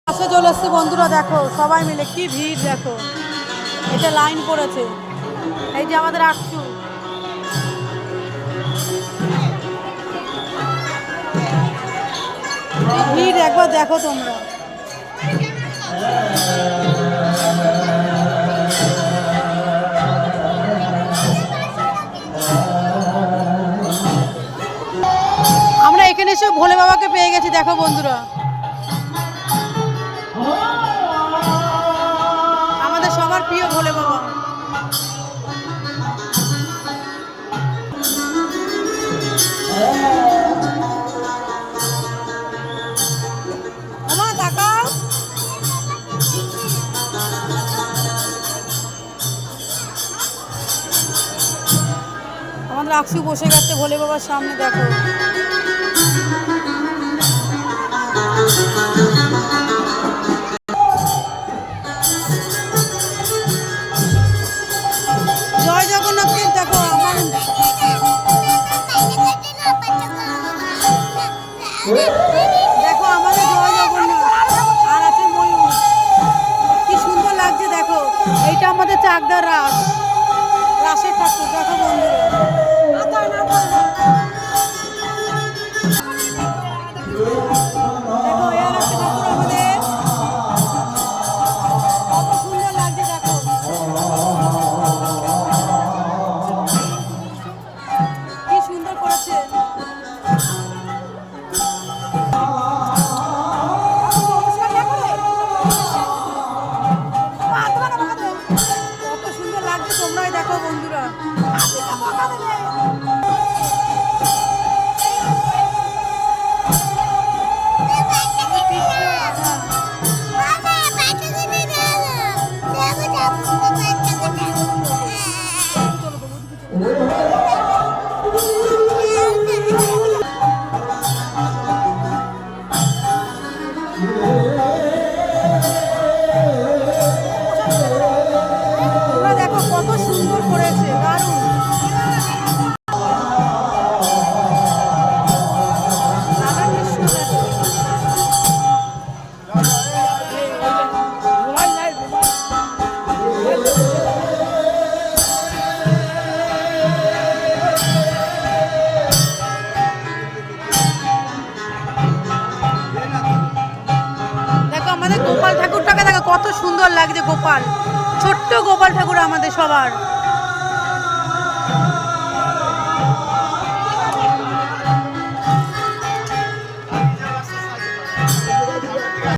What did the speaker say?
আসে চলে এসছে বন্ধুরা, দেখো সবাই মিলে কি ভিড়, দেখো এটা লাইন পড়েছে। এই যে আমাদের আকসু, ভিড় একবার দেখো তোমরা। আমরা এখানে এসে ভোলে বাবাকে পেয়ে গেছি, দেখো বন্ধুরা, আমাদের সবার প্রিয় ভোলে বাবা। আমার তাকাও, আমাদের আকসু বসে গেছে ভোলে বাবার সামনে, দেখো জয় জগন্নাথকে, দেখো আমার দেখো আমাদের জয় জগন্নাথ আর আছে ময়ূর, কি সুন্দর লাগছে। দেখো এইটা আমাদের চাকদার রাস, রাসের ঠাকুর, দেখো বন্ধুরা। দেখো এর একটা ঠাকুর আমাদের, কত সুন্দর লাগছে, দেখো কি সুন্দর করেছে। কত সুন্দর লাগছে, তোমরাই দেখো বন্ধুরা। তোমরা দেখো কত সুন্দর করেছে, দারুণ। রাধা কৃষ্ণ দেখো। দেখো আমাদের গোপাল ঠাকুরটাকে দেখো কত সুন্দর লাগছে, গোপাল, ছোট্ট গোপাল ঠাকুর আমাদের সবার।